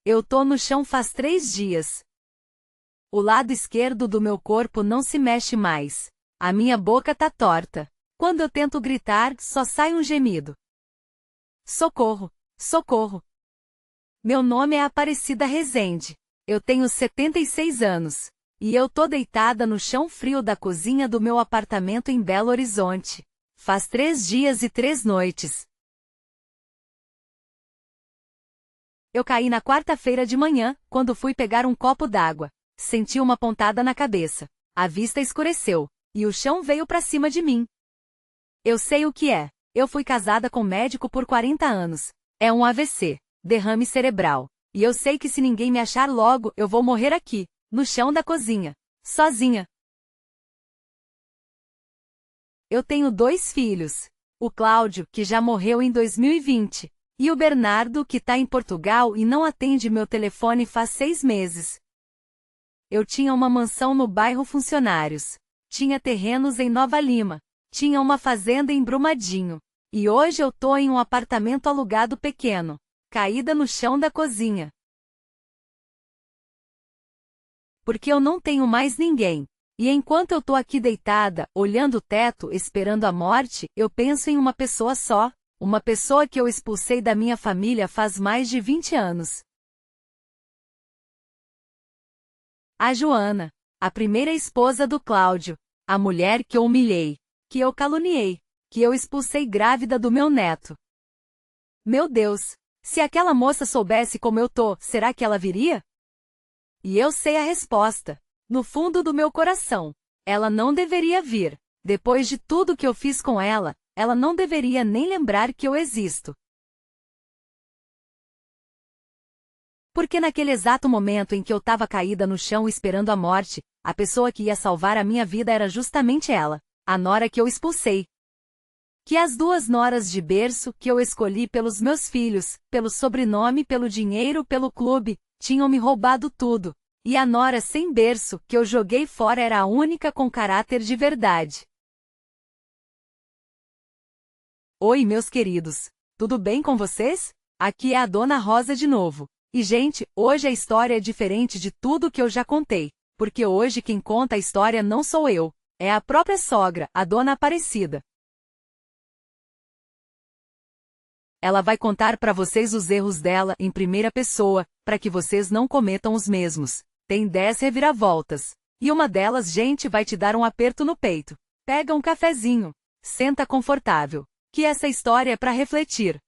Eu tô no chão faz 3 dias. O lado esquerdo do meu corpo não se mexe mais. A minha boca tá torta. Quando eu tento gritar, só sai um gemido. Socorro! Socorro! Meu nome é Aparecida Rezende. Eu tenho 76 anos. E eu tô deitada no chão frio da cozinha do meu apartamento em Belo Horizonte. Faz 3 dias e 3 noites. Eu caí na quarta-feira de manhã, quando fui pegar um copo d'água. Senti uma pontada na cabeça. A vista escureceu. E o chão veio pra cima de mim. Eu sei o que é. Eu fui casada com um médico por 40 anos. É um AVC, derrame cerebral. E eu sei que se ninguém me achar logo, eu vou morrer aqui, no chão da cozinha. Sozinha. Eu tenho 2 filhos. O Cláudio, que já morreu em 2020. E o Bernardo, que tá em Portugal e não atende meu telefone faz 6 meses. Eu tinha uma mansão no bairro Funcionários. Tinha terrenos em Nova Lima. Tinha uma fazenda em Brumadinho. E hoje eu tô em um apartamento alugado pequeno. Caída no chão da cozinha. Porque eu não tenho mais ninguém. E enquanto eu tô aqui deitada, olhando o teto, esperando a morte, eu penso em uma pessoa só. Uma pessoa que eu expulsei da minha família faz mais de 20 anos. A Joana. A primeira esposa do Cláudio. A mulher que eu humilhei. Que eu caluniei. Que eu expulsei grávida do meu neto. Meu Deus! Se aquela moça soubesse como eu tô, será que ela viria? E eu sei a resposta. No fundo do meu coração. Ela não deveria vir. Depois de tudo que eu fiz com ela, ela não deveria nem lembrar que eu existo. Porque naquele exato momento em que eu tava caída no chão esperando a morte, a pessoa que ia salvar a minha vida era justamente ela, a nora que eu expulsei. Que as 2 noras de berço que eu escolhi pelos meus filhos, pelo sobrenome, pelo dinheiro, pelo clube, tinham me roubado tudo. E a nora sem berço que eu joguei fora era a única com caráter de verdade. Oi, meus queridos. Tudo bem com vocês? Aqui é a Dona Rosa de novo. E gente, hoje a história é diferente de tudo que eu já contei. Porque hoje quem conta a história não sou eu. É a própria sogra, a Dona Aparecida. Ela vai contar para vocês os erros dela em primeira pessoa, para que vocês não cometam os mesmos. Tem 10 reviravoltas. E uma delas, gente, vai te dar um aperto no peito. Pega um cafezinho. Senta confortável. Que essa história é para refletir.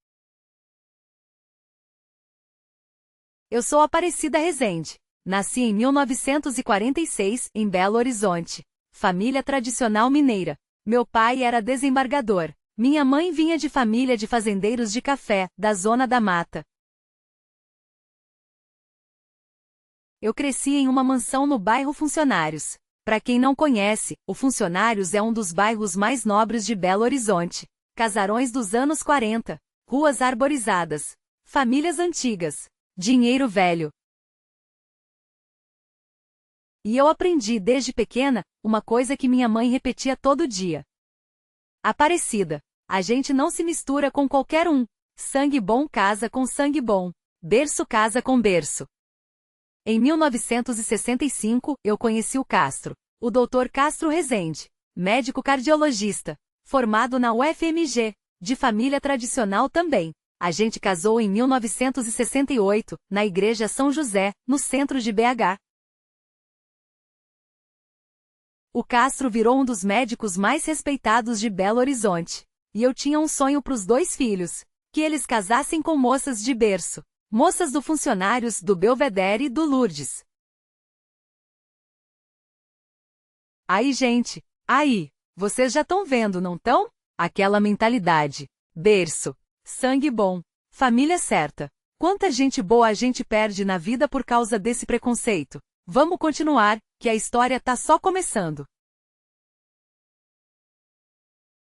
Eu sou Aparecida Rezende. Nasci em 1946, em Belo Horizonte. Família tradicional mineira. Meu pai era desembargador. Minha mãe vinha de família de fazendeiros de café, da Zona da Mata. Eu cresci em uma mansão no bairro Funcionários. Para quem não conhece, o Funcionários é um dos bairros mais nobres de Belo Horizonte. Casarões dos anos 40, ruas arborizadas, famílias antigas, dinheiro velho. E eu aprendi desde pequena, uma coisa que minha mãe repetia todo dia. Aparecida, a gente não se mistura com qualquer um. Sangue bom casa com sangue bom. Berço casa com berço. Em 1965, eu conheci o Castro, o Dr. Castro Rezende, médico cardiologista, formado na UFMG, de família tradicional também. A gente casou em 1968, na Igreja São José, no centro de BH. O Castro virou um dos médicos mais respeitados de Belo Horizonte. E eu tinha um sonho para os 2 filhos, que eles casassem com moças de berço. Moças do Funcionários, do Belvedere e do Lourdes. Aí, gente, aí, vocês já estão vendo, não tão? Aquela mentalidade. Berço. Sangue bom. Família certa. Quanta gente boa a gente perde na vida por causa desse preconceito. Vamos continuar, que a história tá só começando.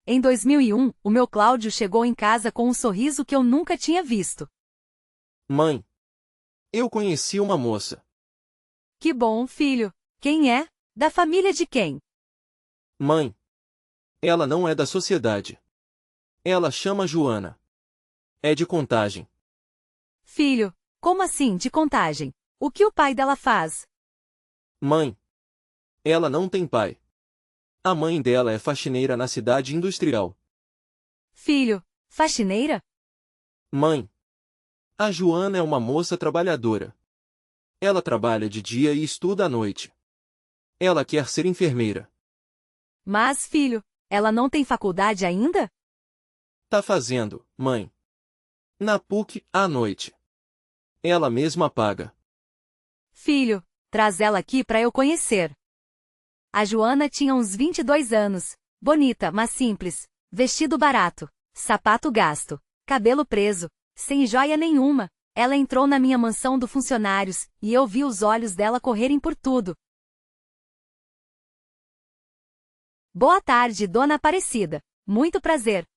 Em 2001, o meu Cláudio chegou em casa com um sorriso que eu nunca tinha visto. Mãe, eu conheci uma moça. Que bom, filho. Quem é? Da família de quem? Mãe, ela não é da sociedade. Ela chama Joana. É de Contagem. Filho, Como assim, de Contagem? O que o pai dela faz? Mãe. Ela não tem pai. A mãe dela é faxineira na cidade industrial. Filho, faxineira? Mãe. A Joana é uma moça trabalhadora. Ela trabalha de dia e estuda à noite. Ela quer ser enfermeira. Mas, filho, ela não tem faculdade ainda? Tá fazendo, mãe. Na PUC, à noite. Ela mesma paga. Filho, traz ela aqui para eu conhecer. A Joana tinha uns 22 anos, bonita, mas simples, vestido barato, sapato gasto, cabelo preso, sem joia nenhuma. Ela entrou na minha mansão do funcionários, e eu vi os olhos dela correrem por tudo. Boa tarde, dona Aparecida. Muito prazer.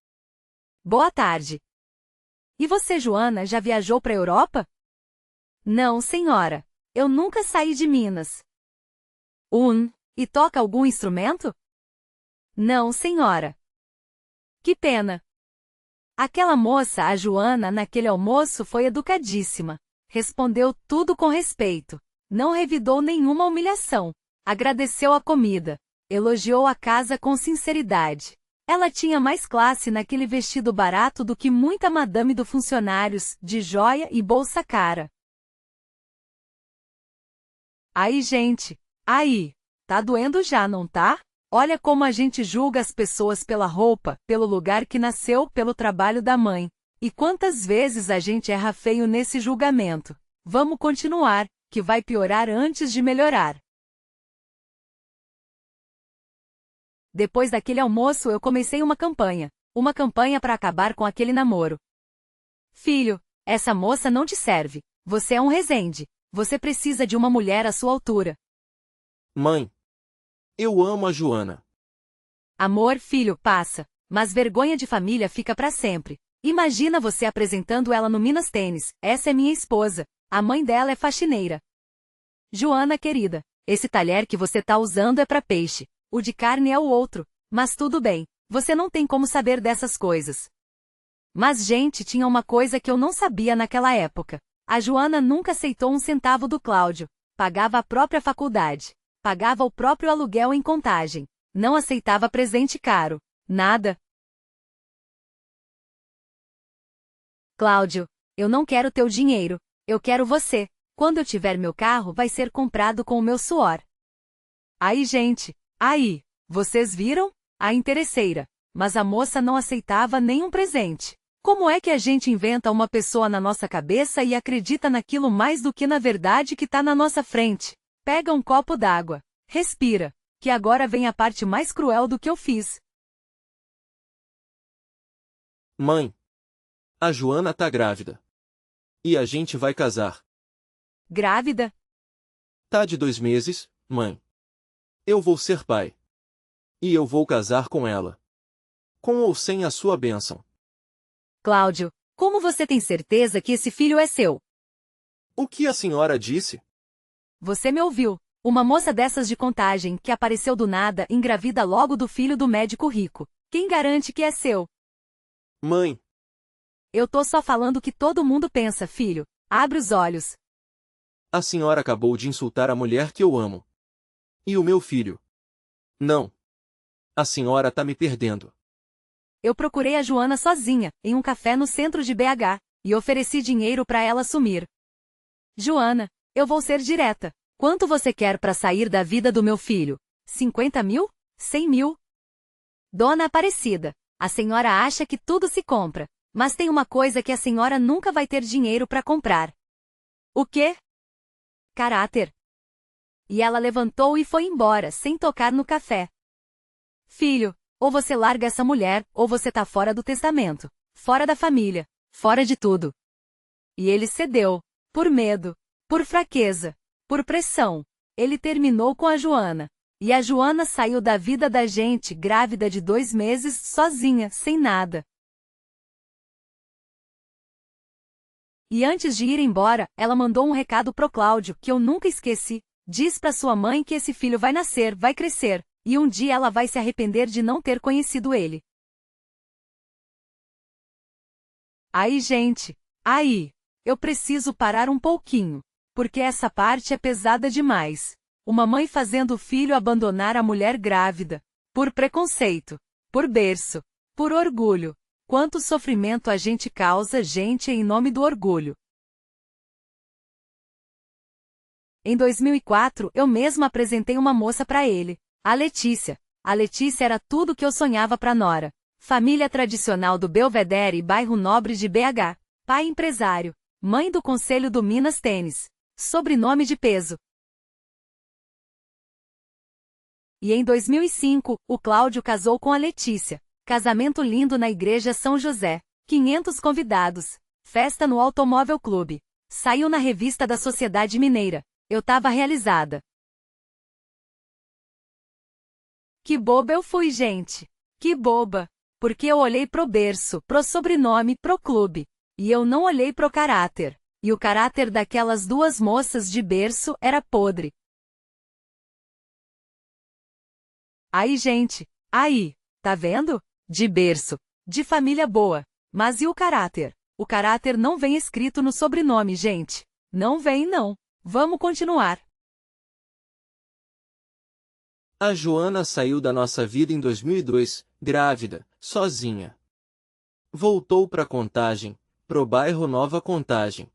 Boa tarde. E você, Joana, já viajou para a Europa? Não, senhora. Eu nunca saí de Minas. E toca algum instrumento? Não, senhora. Que pena. Aquela moça, a Joana, naquele almoço foi educadíssima. Respondeu tudo com respeito. Não revidou nenhuma humilhação. Agradeceu a comida. Elogiou a casa com sinceridade. Ela tinha mais classe naquele vestido barato do que muita madame do funcionários, de joia e bolsa cara. Aí, gente. Aí. Tá doendo já, não tá? Olha como a gente julga as pessoas pela roupa, pelo lugar que nasceu, pelo trabalho da mãe. E quantas vezes a gente erra feio nesse julgamento. Vamos continuar, que vai piorar antes de melhorar. Depois daquele almoço eu comecei uma campanha. Uma campanha para acabar com aquele namoro. Filho, essa moça não te serve. Você é um resende. Você precisa de uma mulher à sua altura. Mãe. Eu amo a Joana. Amor, filho, passa. Mas vergonha de família fica para sempre. Imagina você apresentando ela no Minas Tênis. Essa é minha esposa. A mãe dela é faxineira. Joana, querida, esse talher que você tá usando é para peixe. O de carne é o outro. Mas tudo bem. Você não tem como saber dessas coisas. Mas, gente, tinha uma coisa que eu não sabia naquela época. A Joana nunca aceitou um centavo do Cláudio. Pagava a própria faculdade. Pagava o próprio aluguel em Contagem. Não aceitava presente caro. Nada. Cláudio, eu não quero teu dinheiro. Eu quero você. Quando eu tiver meu carro, vai ser comprado com o meu suor. Aí, gente. Aí. Vocês viram? A interesseira. Mas a moça não aceitava nenhum presente. Como é que a gente inventa uma pessoa na nossa cabeça e acredita naquilo mais do que na verdade que tá na nossa frente? Pega um copo d'água. Respira. Que agora vem a parte mais cruel do que eu fiz. Mãe. A Joana tá grávida. E a gente vai casar. Grávida? Tá de 2 meses, mãe. Eu vou ser pai. E eu vou casar com ela. Com ou sem a sua bênção. Cláudio, como você tem certeza que esse filho é seu? O que a senhora disse? Você me ouviu. Uma moça dessas de Contagem, que apareceu do nada, engravida logo do filho do médico rico. Quem garante que é seu? Mãe. Eu tô só falando o que todo mundo pensa, filho. Abre os olhos. A senhora acabou de insultar a mulher que eu amo. E o meu filho. Não. A senhora tá me perdendo. Eu procurei a Joana sozinha, em um café no centro de BH, e ofereci dinheiro para ela sumir. Joana, eu vou ser direta. Quanto você quer para sair da vida do meu filho? 50 mil? 100 mil? Dona Aparecida, a senhora acha que tudo se compra, mas tem uma coisa que a senhora nunca vai ter dinheiro para comprar. O quê? Caráter. E ela levantou e foi embora, sem tocar no café. Filho, ou você larga essa mulher, ou você tá fora do testamento, fora da família, fora de tudo. E ele cedeu, por medo, por fraqueza, por pressão. Ele terminou com a Joana. E a Joana saiu da vida da gente, grávida de 2 meses, sozinha, sem nada. E antes de ir embora, ela mandou um recado pro Cláudio, que eu nunca esqueci. Diz pra sua mãe que esse filho vai nascer, vai crescer, e um dia ela vai se arrepender de não ter conhecido ele. Aí, gente. Aí. eu preciso parar um pouquinho. Porque essa parte é pesada demais. Uma mãe fazendo o filho abandonar a mulher grávida. Por preconceito. Por berço. Por orgulho. Quanto sofrimento a gente causa, gente, em nome do orgulho. Em 2004, eu mesma apresentei uma moça para ele. A Letícia. A Letícia era tudo que eu sonhava para Nora. Família tradicional do Belvedere, bairro nobre de BH. Pai empresário. Mãe do conselho do Minas Tênis. Sobrenome de peso. E em 2005, o Cláudio casou com a Letícia. Casamento lindo na Igreja São José. 500 convidados. Festa no Automóvel Clube. Saiu na revista da Sociedade Mineira. Eu tava realizada. Que boba eu fui, gente. Que boba. Porque eu olhei pro berço, pro sobrenome, pro clube. E eu não olhei pro caráter. E o caráter daquelas duas moças de berço era podre. Aí, gente. Aí. Tá vendo? De berço. De família boa. Mas e o caráter? O caráter não vem escrito no sobrenome, gente. Não vem, não. Vamos continuar. A Joana saiu da nossa vida em 2002, grávida, sozinha. Voltou para Contagem, pro bairro Nova Contagem.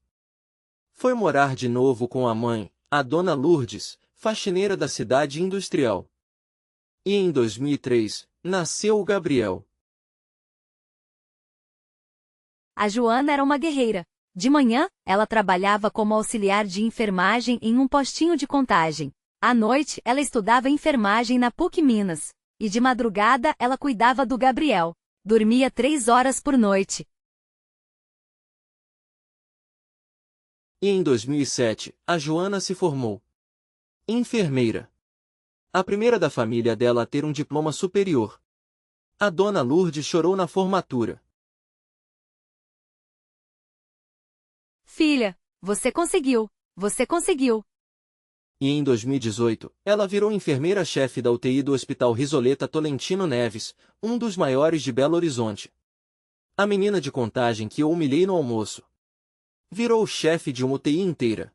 Foi morar de novo com a mãe, a dona Lourdes, faxineira da cidade industrial. E em 2003, nasceu o Gabriel. A Joana era uma guerreira. De manhã, ela trabalhava como auxiliar de enfermagem em um postinho de Contagem. À noite, ela estudava enfermagem na PUC Minas. E de madrugada, ela cuidava do Gabriel. Dormia 3 horas por noite. E em 2007, a Joana se formou enfermeira. A primeira da família dela a ter um diploma superior. A dona Lourdes chorou na formatura. Filha, você conseguiu. Você conseguiu. E em 2018, ela virou enfermeira-chefe da UTI do Hospital Risoleta Tolentino Neves, um dos maiores de Belo Horizonte. A menina de Contagem que eu humilhei no almoço. Virou chefe de uma UTI inteira.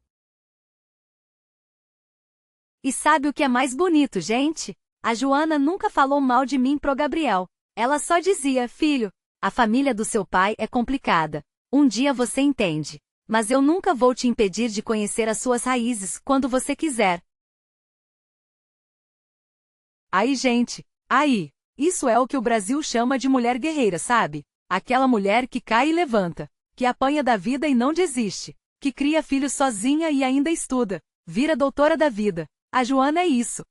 E sabe o que é mais bonito, gente? A Joana nunca falou mal de mim pro Gabriel. Ela só dizia, filho, a família do seu pai é complicada. Um dia você entende. Mas eu nunca vou te impedir de conhecer as suas raízes quando você quiser. Aí, gente, aí. Isso é o que o Brasil chama de mulher guerreira, sabe? Aquela mulher que cai e levanta. Que apanha da vida e não desiste. Que cria filhos sozinha e ainda estuda. Vira doutora da vida. A Joana é isso.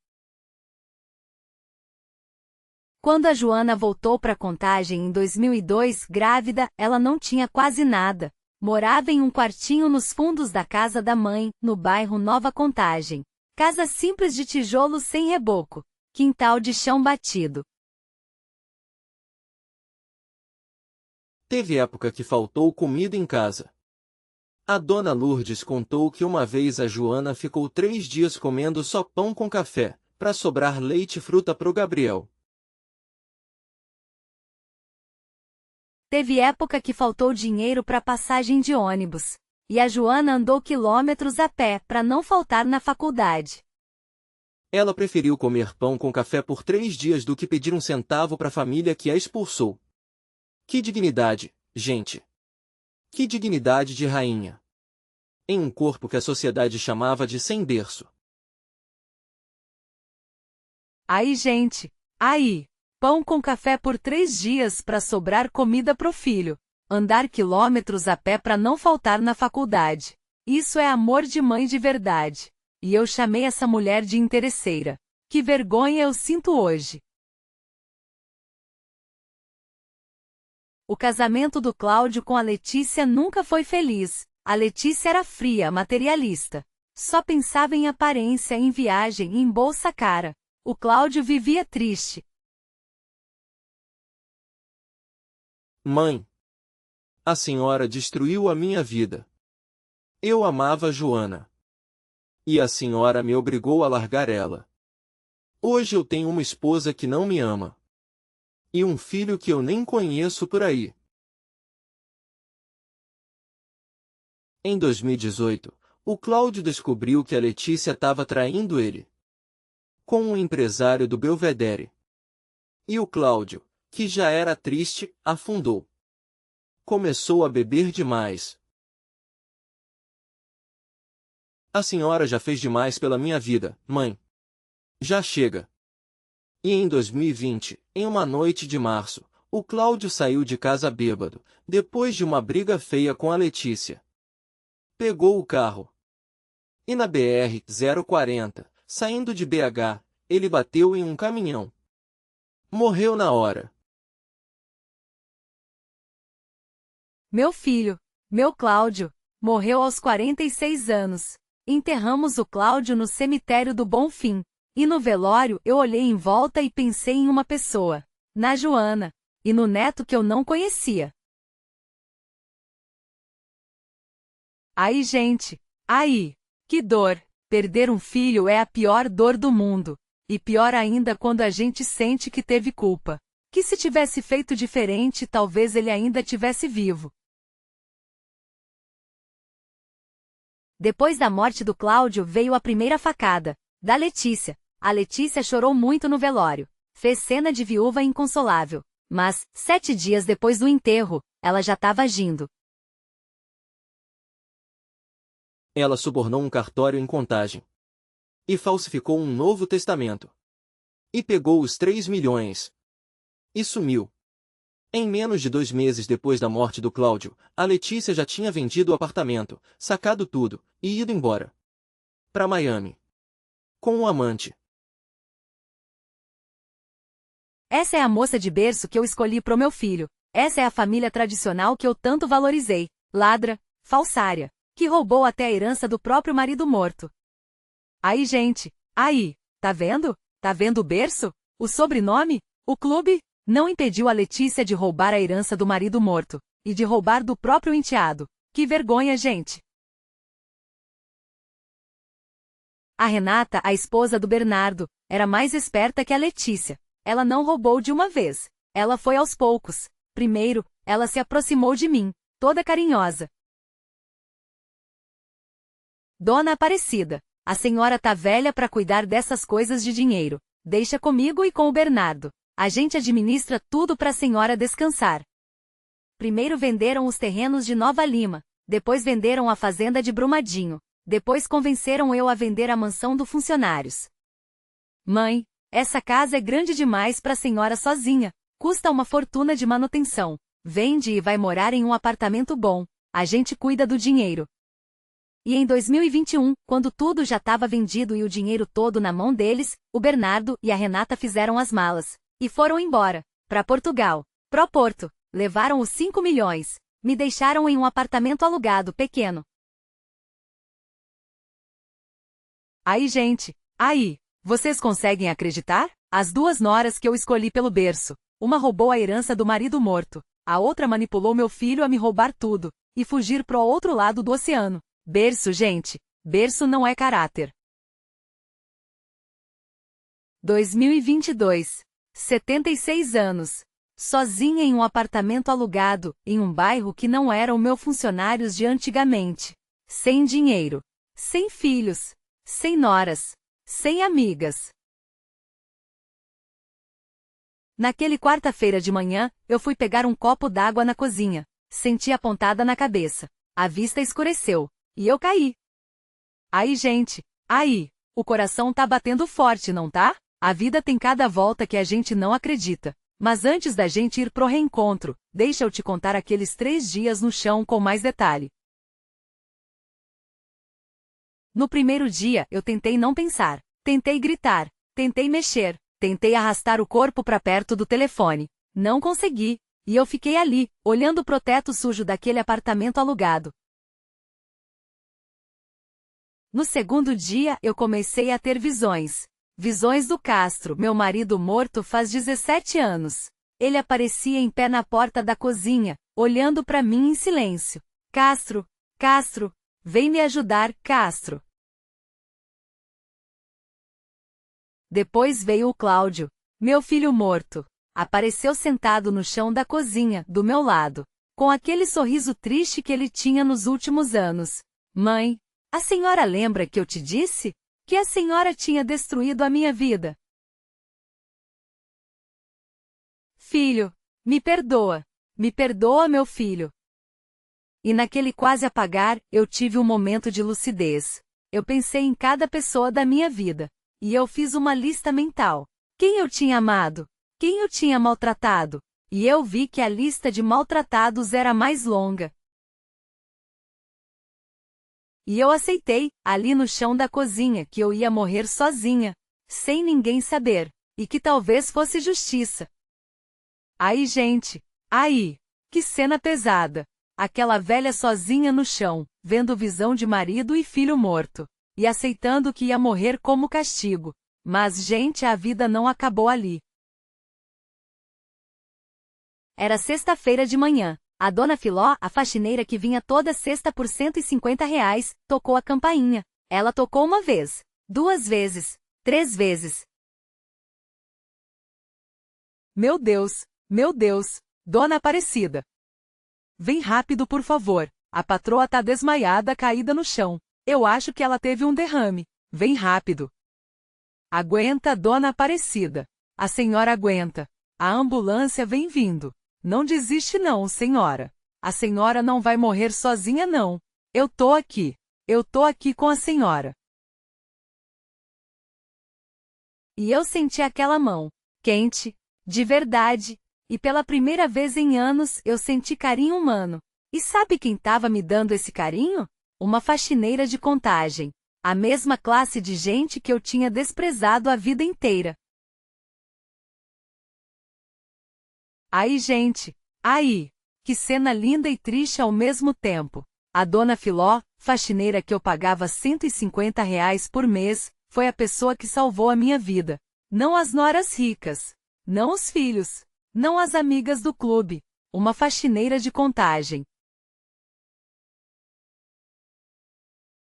Quando a Joana voltou para Contagem em 2002, grávida, ela não tinha quase nada. Morava em um quartinho nos fundos da casa da mãe, no bairro Nova Contagem. Casa simples de tijolos sem reboco. Quintal de chão batido. Teve época que faltou comida em casa. A dona Lourdes contou que uma vez a Joana ficou 3 dias comendo só pão com café, para sobrar leite e fruta pro Gabriel. Teve época que faltou dinheiro para passagem de ônibus. E a Joana andou quilômetros a pé para não faltar na faculdade. Ela preferiu comer pão com café por 3 dias do que pedir um centavo para a família que a expulsou. Que dignidade, gente! Que dignidade de rainha! Em um corpo que a sociedade chamava de sem berço. Aí, gente, aí! Pão com café por 3 dias para sobrar comida pro filho. Andar quilômetros a pé para não faltar na faculdade. Isso é amor de mãe de verdade. E eu chamei essa mulher de interesseira. Que vergonha eu sinto hoje. O casamento do Cláudio com a Letícia nunca foi feliz. A Letícia era fria, materialista. Só pensava em aparência, em viagem, em bolsa cara. O Cláudio vivia triste. Mãe, a senhora destruiu a minha vida. Eu amava a Joana. E a senhora me obrigou a largar ela. Hoje eu tenho uma esposa que não me ama. E um filho que eu nem conheço por aí. Em 2018, o Cláudio descobriu que a Letícia estava traindo ele com um empresário do Belvedere. E o Cláudio, que já era triste, afundou. Começou a beber demais. A senhora já fez demais pela minha vida, mãe. Já chega. E em 2020, em uma noite de março, o Cláudio saiu de casa bêbado, depois de uma briga feia com a Letícia. Pegou o carro. E na BR-040, saindo de BH, ele bateu em um caminhão. Morreu na hora. Meu filho, meu Cláudio, morreu aos 46 anos. Enterramos o Cláudio no cemitério do Bonfim. E no velório eu olhei em volta e pensei em uma pessoa, na Joana, e no neto que eu não conhecia. Aí, gente, aí, que dor! Perder um filho é a pior dor do mundo. E pior ainda quando a gente sente que teve culpa. Que se tivesse feito diferente, talvez ele ainda tivesse vivo. Depois da morte do Cláudio veio a primeira facada, da Letícia. A Letícia chorou muito no velório. Fez cena de viúva inconsolável. Mas, 7 dias depois do enterro, ela já estava agindo. Ela subornou um cartório em Contagem. E falsificou um novo testamento. E pegou os 3 milhões. E sumiu. Em menos de 2 meses depois da morte do Cláudio, a Letícia já tinha vendido o apartamento, sacado tudo, e ido embora. Para Miami. Com um amante. Essa é a moça de berço que eu escolhi pro meu filho. Essa é a família tradicional que eu tanto valorizei. Ladra, falsária, que roubou até a herança do próprio marido morto. Aí, gente, aí, tá vendo? Tá vendo o berço? O sobrenome? O clube? Não impediu a Letícia de roubar a herança do marido morto. E de roubar do próprio enteado. Que vergonha, gente! A Renata, a esposa do Bernardo, era mais esperta que a Letícia. Ela não roubou de uma vez. Ela foi aos poucos. Primeiro, ela se aproximou de mim, toda carinhosa. Dona Aparecida, a senhora tá velha para cuidar dessas coisas de dinheiro. Deixa comigo e com o Bernardo. A gente administra tudo para a senhora descansar. Primeiro venderam os terrenos de Nova Lima, depois venderam a fazenda de Brumadinho, depois convenceram eu a vender a mansão do Funcionários. Mãe, essa casa é grande demais para a senhora sozinha, custa uma fortuna de manutenção. Vende e vai morar em um apartamento bom, a gente cuida do dinheiro. E em 2021, quando tudo já estava vendido e o dinheiro todo na mão deles, o Bernardo e a Renata fizeram as malas. E foram embora, para Portugal, pro Porto, levaram os 5 milhões, me deixaram em um apartamento alugado pequeno. Aí, gente, aí, vocês conseguem acreditar? As 2 noras que eu escolhi pelo berço, uma roubou a herança do marido morto, a outra manipulou meu filho a me roubar tudo, e fugir pro outro lado do oceano. Berço, gente, berço não é caráter. 2022. 76 anos. Sozinha em um apartamento alugado, em um bairro que não era o meu Funcionários de antigamente. Sem dinheiro. Sem filhos. Sem noras. Sem amigas. Naquele quarta-feira de manhã, eu fui pegar um copo d'água na cozinha. Senti a pontada na cabeça. A vista escureceu. E eu caí. Aí, gente, aí, o coração tá batendo forte, não tá? A vida tem cada volta que a gente não acredita. Mas antes da gente ir pro reencontro, deixa eu te contar aqueles 3 dias no chão com mais detalhe. No primeiro dia, eu tentei não pensar. Tentei gritar. Tentei mexer. Tentei arrastar o corpo para perto do telefone. Não consegui. E eu fiquei ali, olhando pro teto sujo daquele apartamento alugado. No segundo dia, eu comecei a ter visões. Visões do Castro, meu marido morto faz 17 anos. Ele aparecia em pé na porta da cozinha, olhando para mim em silêncio. Castro, Castro, vem me ajudar, Castro. Depois veio o Cláudio, meu filho morto. Apareceu sentado no chão da cozinha, do meu lado. com aquele sorriso triste que ele tinha nos últimos anos. Mãe, a senhora lembra que eu te disse? Que a senhora tinha destruído a minha vida. Filho, me perdoa. Me perdoa, meu filho. E naquele quase apagar, eu tive um momento de lucidez. Eu pensei em cada pessoa da minha vida. E eu fiz uma lista mental. Quem eu tinha amado? Quem eu tinha maltratado? E eu vi que a lista de maltratados era mais longa. E eu aceitei, ali no chão da cozinha, que eu ia morrer sozinha, sem ninguém saber, e que talvez fosse justiça. Aí, gente, aí, que cena pesada. Aquela velha sozinha no chão, vendo visão de marido e filho morto, e aceitando que ia morrer como castigo. Mas, gente, a vida não acabou ali. Era sexta-feira de manhã. A dona Filó, a faxineira que vinha toda sexta por R$ 150, tocou a campainha. Ela tocou uma vez, 2 vezes, 3 vezes. Meu Deus, dona Aparecida. Vem rápido, por favor. A patroa tá desmaiada, caída no chão. Eu acho que ela teve um derrame. Vem rápido. Aguenta, dona Aparecida. A senhora aguenta. A ambulância vem vindo. Não desiste não, senhora. A senhora não vai morrer sozinha não. Eu tô aqui. Eu tô aqui com a senhora. E eu senti aquela mão, quente, de verdade, e pela primeira vez em anos eu senti carinho humano. E sabe quem estava me dando esse carinho? Uma faxineira de Contagem. A mesma classe de gente que eu tinha desprezado a vida inteira. Aí, gente, aí, que cena linda e triste ao mesmo tempo. A dona Filó, faxineira que eu pagava R$ 150 por mês, foi a pessoa que salvou a minha vida. Não as noras ricas, não os filhos, não as amigas do clube. Uma faxineira de Contagem.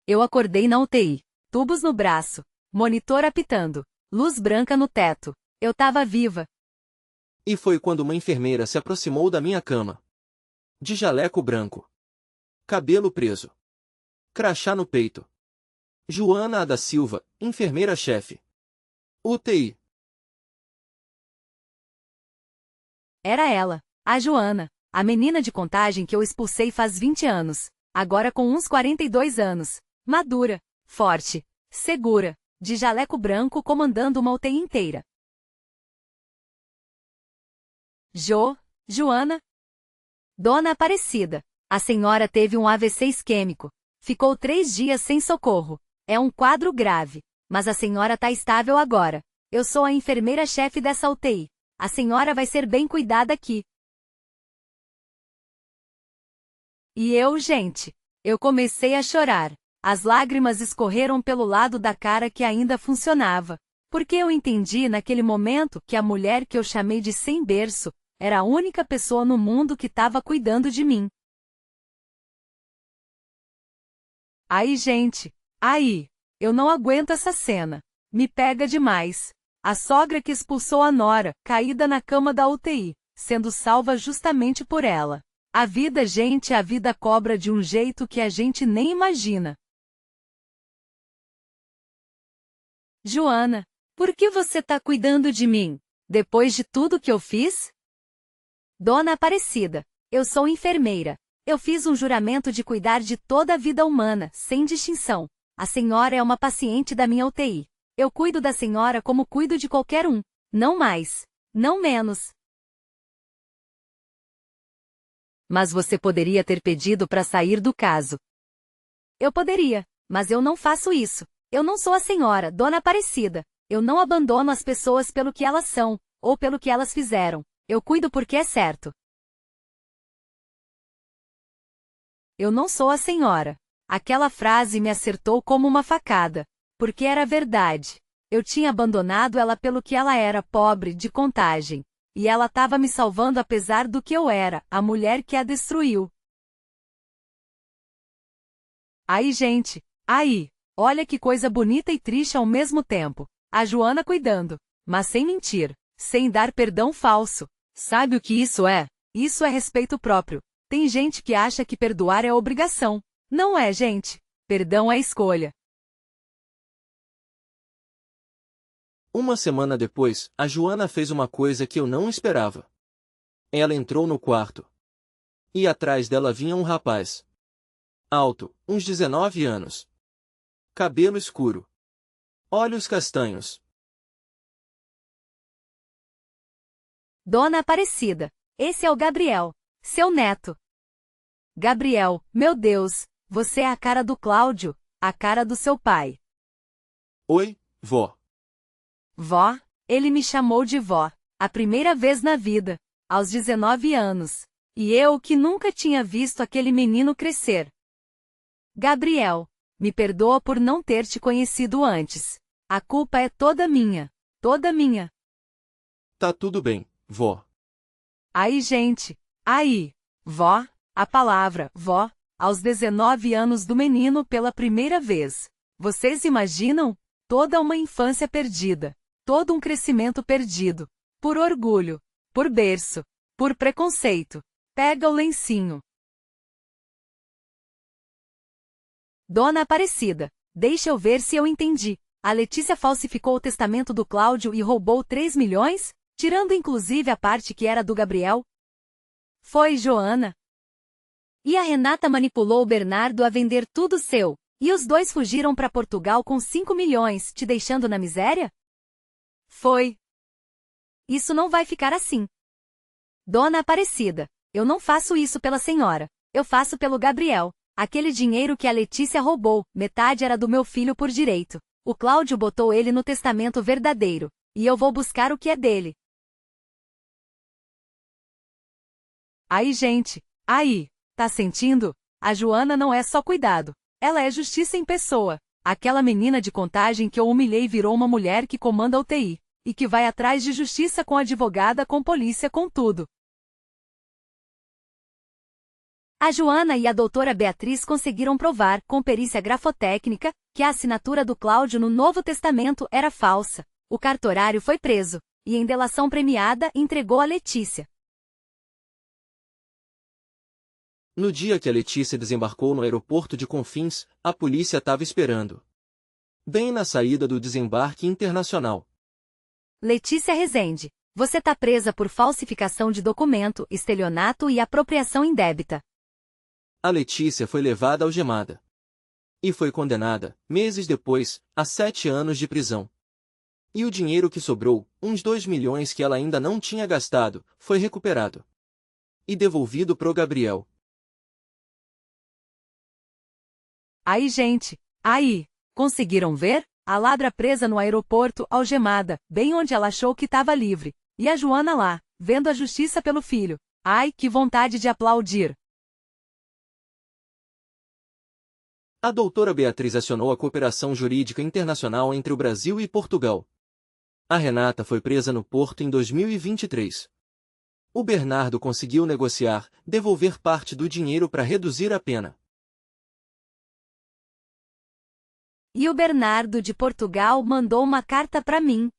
Eu acordei na UTI, tubos no braço, monitor apitando, luz branca no teto. Eu tava viva. E foi quando uma enfermeira se aproximou da minha cama. De jaleco branco. Cabelo preso. Crachá no peito. Joana da Silva, enfermeira-chefe. UTI. Era ela, a Joana, a menina de Contagem que eu expulsei faz 20 anos, agora com uns 42 anos, madura, forte, segura, de jaleco branco comandando uma UTI inteira. Joana? Dona Aparecida, a senhora teve um AVC isquêmico. Ficou 3 dias sem socorro. É um quadro grave, mas a senhora tá estável agora. Eu sou a enfermeira-chefe dessa UTI. A senhora vai ser bem cuidada aqui. E eu, gente, eu comecei a chorar. As lágrimas escorreram pelo lado da cara que ainda funcionava, porque eu entendi naquele momento que a mulher que eu chamei de sem berço era a única pessoa no mundo que estava cuidando de mim. Aí, gente, aí, eu não aguento essa cena. Me pega demais. A sogra que expulsou a nora, caída na cama da UTI, sendo salva justamente por ela. A vida, gente, a vida cobra de um jeito que a gente nem imagina. Joana, por que você tá cuidando de mim? Depois de tudo que eu fiz? Dona Aparecida, eu sou enfermeira. Eu fiz um juramento de cuidar de toda a vida humana, sem distinção. A senhora é uma paciente da minha UTI. Eu cuido da senhora como cuido de qualquer um. Não mais, não menos. Mas você poderia ter pedido para sair do caso. Eu poderia, mas eu não faço isso. Eu não sou a senhora, Dona Aparecida. Eu não abandono as pessoas pelo que elas são, ou pelo que elas fizeram. Eu cuido porque é certo. Eu não sou a senhora. Aquela frase me acertou como uma facada. Porque era verdade. Eu tinha abandonado ela pelo que ela era, pobre, de Contagem. E ela estava me salvando apesar do que eu era, a mulher que a destruiu. Aí, gente, aí, olha que coisa bonita e triste ao mesmo tempo. A Joana cuidando, mas sem mentir, sem dar perdão falso. Sabe o que isso é? Isso é respeito próprio. Tem gente que acha que perdoar é obrigação. Não é, gente. Perdão é escolha. Uma semana depois, a Joana fez uma coisa que eu não esperava. Ela entrou no quarto. E atrás dela vinha um rapaz. Alto, uns 19 anos. Cabelo escuro. Olhos castanhos. Dona Aparecida, esse é o Gabriel, seu neto. Gabriel, meu Deus, você é a cara do Cláudio, a cara do seu pai. Oi, vó. Vó, ele me chamou de vó, a primeira vez na vida, aos 19 anos. E eu que nunca tinha visto aquele menino crescer. Gabriel, me perdoa por não ter te conhecido antes. A culpa é toda minha, toda minha. Tá tudo bem, vó. Aí, gente, aí, vó, a palavra, vó, aos 19 anos do menino pela primeira vez. Vocês imaginam? Toda uma infância perdida, todo um crescimento perdido, por orgulho, por berço, por preconceito. Pega o lencinho. Dona Aparecida, deixa eu ver se eu entendi. A Letícia falsificou o testamento do Cláudio e roubou 3 milhões? Tirando inclusive a parte que era do Gabriel? Foi, Joana. E a Renata manipulou o Bernardo a vender tudo seu, e os dois fugiram para Portugal com 5 milhões, te deixando na miséria? Foi. Isso não vai ficar assim. Dona Aparecida, eu não faço isso pela senhora, eu faço pelo Gabriel. Aquele dinheiro que a Letícia roubou, metade era do meu filho por direito. O Cláudio botou ele no testamento verdadeiro, e eu vou buscar o que é dele. Aí, gente, aí, tá sentindo? A Joana não é só cuidado, ela é justiça em pessoa. Aquela menina de Contagem que eu humilhei virou uma mulher que comanda a UTI, e que vai atrás de justiça com advogada, com polícia, com tudo. A Joana e a doutora Beatriz conseguiram provar, com perícia grafotécnica, que a assinatura do Cláudio no Novo Testamento era falsa. O cartorário foi preso, e em delação premiada entregou a Letícia. No dia que a Letícia desembarcou no aeroporto de Confins, a polícia estava esperando. Bem na saída do desembarque internacional. Letícia Rezende, você tá presa por falsificação de documento, estelionato e apropriação indébita. A Letícia foi levada algemada. E foi condenada, meses depois, a 7 anos de prisão. E o dinheiro que sobrou, uns 2 milhões que ela ainda não tinha gastado, foi recuperado. E devolvido pro Gabriel. Aí, gente, aí, conseguiram ver? A ladra presa no aeroporto, algemada, bem onde ela achou que estava livre. E a Joana lá, vendo a justiça pelo filho. Ai, que vontade de aplaudir! A doutora Beatriz acionou a cooperação jurídica internacional entre o Brasil e Portugal. A Renata foi presa no Porto em 2023. O Bernardo conseguiu negociar, devolver parte do dinheiro para reduzir a pena. E o Bernardo de Portugal mandou uma carta para mim.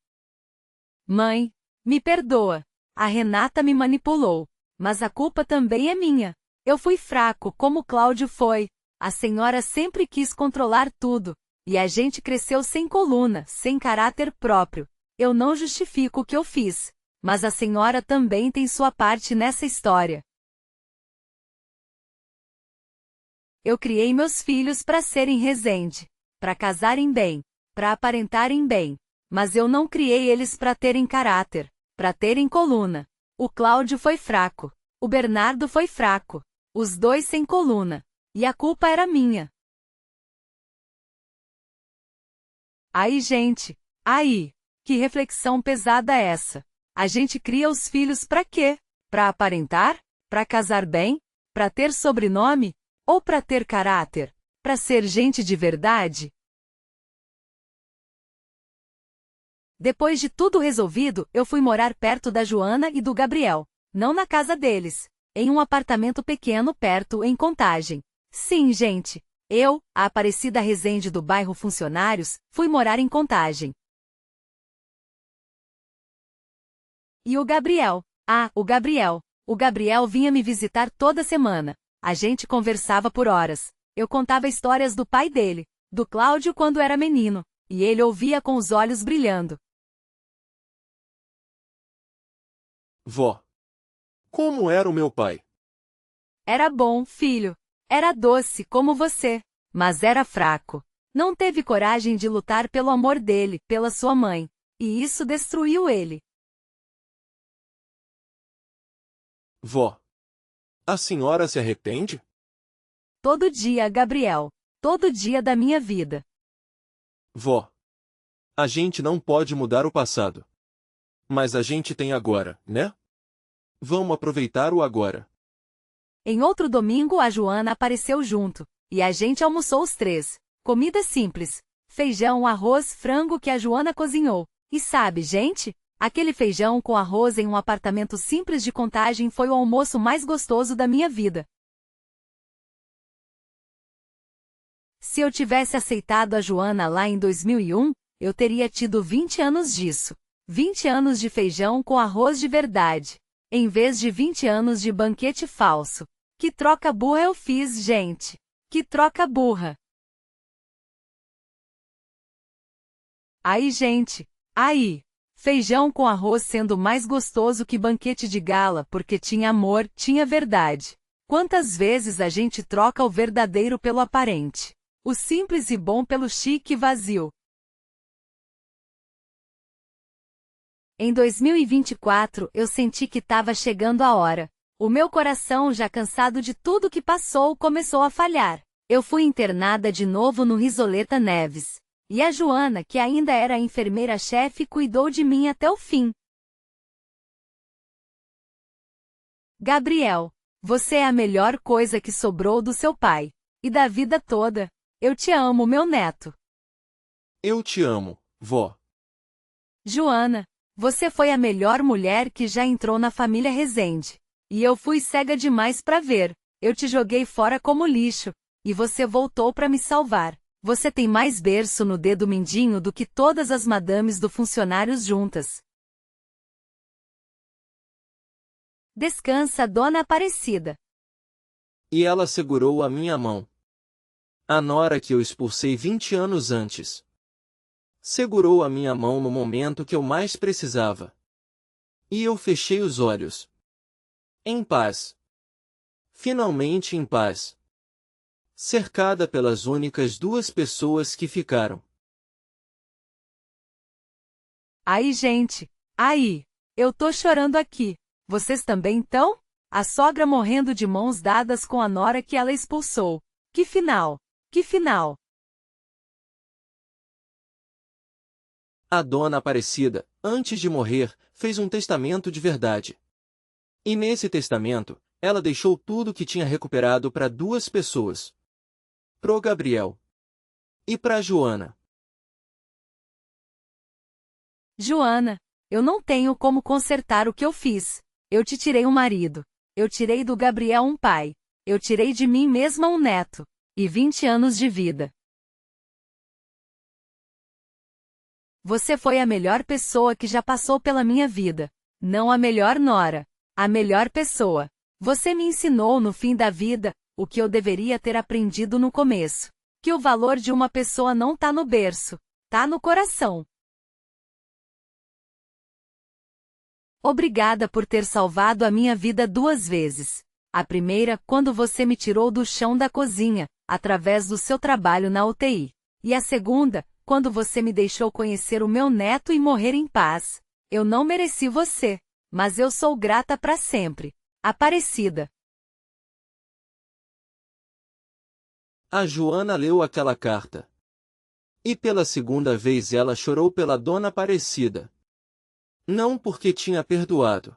Mãe, me perdoa. A Renata me manipulou. Mas a culpa também é minha. Eu fui fraco como Cláudio foi. A senhora sempre quis controlar tudo. E a gente cresceu sem coluna, sem caráter próprio. Eu não justifico o que eu fiz. Mas a senhora também tem sua parte nessa história. Eu criei meus filhos para serem Rezende, para casarem bem, para aparentarem bem. Mas eu não criei eles para terem caráter, para terem coluna. O Cláudio foi fraco. O Bernardo foi fraco. Os dois sem coluna. E a culpa era minha. Aí, gente, aí, que reflexão pesada é essa? A gente cria os filhos para quê? Para aparentar? Para casar bem? Para ter sobrenome? Ou para ter caráter? Para ser gente de verdade? Depois de tudo resolvido, eu fui morar perto da Joana e do Gabriel. Não na casa deles. Em um apartamento pequeno perto, em Contagem. Sim, gente. Eu, a Aparecida Rezende do bairro Funcionários, fui morar em Contagem. E o Gabriel? Ah, o Gabriel. O Gabriel vinha me visitar toda semana. A gente conversava por horas. Eu contava histórias do pai dele, do Cláudio quando era menino, e ele ouvia com os olhos brilhando. Vó. Como era o meu pai? Era bom, filho. Era doce, como você. Mas era fraco. Não teve coragem de lutar pelo amor dele, pela sua mãe. E isso destruiu ele. Vó. A senhora se arrepende? Todo dia, Gabriel. Todo dia da minha vida. Vó. A gente não pode mudar o passado. Mas a gente tem agora, né? Vamos aproveitar o agora. Em outro domingo a Joana apareceu junto, e a gente almoçou os três. Comida simples. Feijão, arroz, frango que a Joana cozinhou. E sabe, gente? Aquele feijão com arroz em um apartamento simples de Contagem foi o almoço mais gostoso da minha vida. Se eu tivesse aceitado a Joana lá em 2001, eu teria tido 20 anos disso. 20 anos de feijão com arroz de verdade. Em vez de 20 anos de banquete falso. Que troca burra eu fiz, gente. Que troca burra. Aí, gente. Aí. Feijão com arroz sendo mais gostoso que banquete de gala porque tinha amor, tinha verdade. Quantas vezes a gente troca o verdadeiro pelo aparente? O simples e bom pelo chique e vazio. Em 2024, eu senti que estava chegando a hora. O meu coração, já cansado de tudo que passou, começou a falhar. Eu fui internada de novo no Risoleta Neves. E a Joana, que ainda era a enfermeira-chefe, cuidou de mim até o fim. Gabriel, você é a melhor coisa que sobrou do seu pai. E da vida toda. Eu te amo, meu neto. Eu te amo, vó. Joana, você foi a melhor mulher que já entrou na família Rezende. E eu fui cega demais pra ver. Eu te joguei fora como lixo. E você voltou pra me salvar. Você tem mais berço no dedo mindinho do que todas as madames do funcionários juntas. Descansa, dona Aparecida. E ela segurou a minha mão. A nora que eu expulsei 20 anos antes. Segurou a minha mão no momento que eu mais precisava. E eu fechei os olhos. Em paz. Finalmente em paz. Cercada pelas únicas duas pessoas que ficaram. Aí, gente. Aí. Eu tô chorando aqui. Vocês também estão? A sogra morrendo de mãos dadas com a nora que ela expulsou. Que final! Que final! A dona Aparecida, antes de morrer, fez um testamento de verdade. E nesse testamento, ela deixou tudo que tinha recuperado para duas pessoas. Pro Gabriel. E pra Joana. Joana, eu não tenho como consertar o que eu fiz. Eu te tirei um marido. Eu tirei do Gabriel um pai. Eu tirei de mim mesma um neto. E 20 anos de vida. Você foi a melhor pessoa que já passou pela minha vida. Não a melhor nora. A melhor pessoa. Você me ensinou no fim da vida o que eu deveria ter aprendido no começo. Que o valor de uma pessoa não tá no berço. Tá no coração. Obrigada por ter salvado a minha vida 2 vezes. A primeira, quando você me tirou do chão da cozinha, através do seu trabalho na UTI. E a segunda, quando você me deixou conhecer o meu neto e morrer em paz. Eu não mereci você, mas eu sou grata para sempre. Aparecida. A Joana leu aquela carta. E pela segunda vez ela chorou pela dona Aparecida. Não porque tinha perdoado,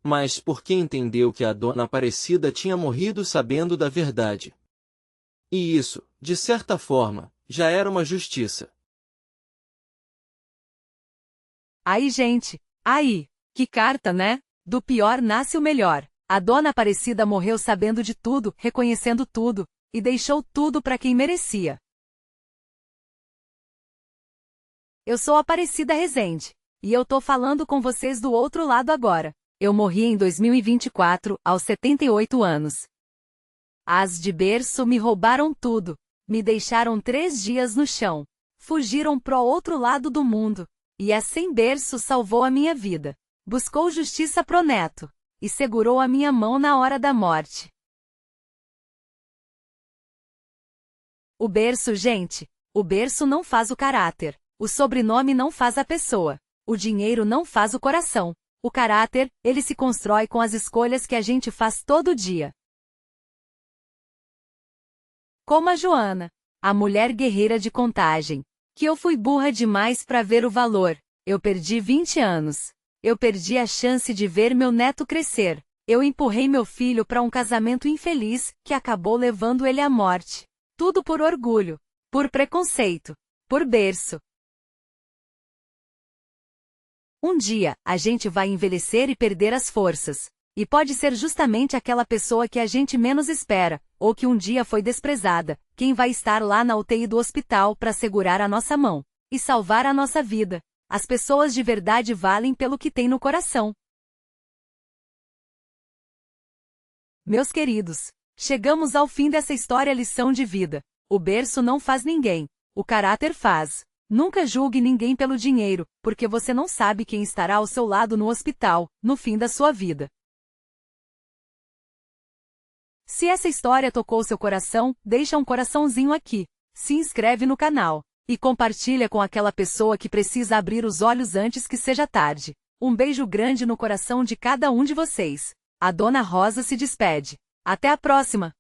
mas porque entendeu que a dona Aparecida tinha morrido sabendo da verdade. E isso, de certa forma, já era uma justiça. Aí, gente, aí, que carta, né? Do pior nasce o melhor. A dona Aparecida morreu sabendo de tudo, reconhecendo tudo, e deixou tudo para quem merecia. Eu sou Aparecida Rezende, e eu tô falando com vocês do outro lado agora. Eu morri em 2024, aos 78 anos. As de berço me roubaram tudo. Me deixaram 3 dias no chão. Fugiram pro outro lado do mundo. E a sem berço salvou a minha vida. Buscou justiça pro neto. E segurou a minha mão na hora da morte. O berço, gente. O berço não faz o caráter. O sobrenome não faz a pessoa. O dinheiro não faz o coração. O caráter, ele se constrói com as escolhas que a gente faz todo dia. Como a Joana, a mulher guerreira de Contagem. Que eu fui burra demais para ver o valor. Eu perdi 20 anos. Eu perdi a chance de ver meu neto crescer. Eu empurrei meu filho para um casamento infeliz, que acabou levando ele à morte. Tudo por orgulho, por preconceito, por berço. Um dia, a gente vai envelhecer e perder as forças. E pode ser justamente aquela pessoa que a gente menos espera, ou que um dia foi desprezada, quem vai estar lá na UTI do hospital para segurar a nossa mão e salvar a nossa vida. As pessoas de verdade valem pelo que têm no coração. Meus queridos, chegamos ao fim dessa história lição de vida. O berço não faz ninguém, o caráter faz. Nunca julgue ninguém pelo dinheiro, porque você não sabe quem estará ao seu lado no hospital, no fim da sua vida. Se essa história tocou seu coração, deixa um coraçãozinho aqui, se inscreve no canal e compartilha com aquela pessoa que precisa abrir os olhos antes que seja tarde. Um beijo grande no coração de cada um de vocês. A Dona Rosa se despede. Até a próxima!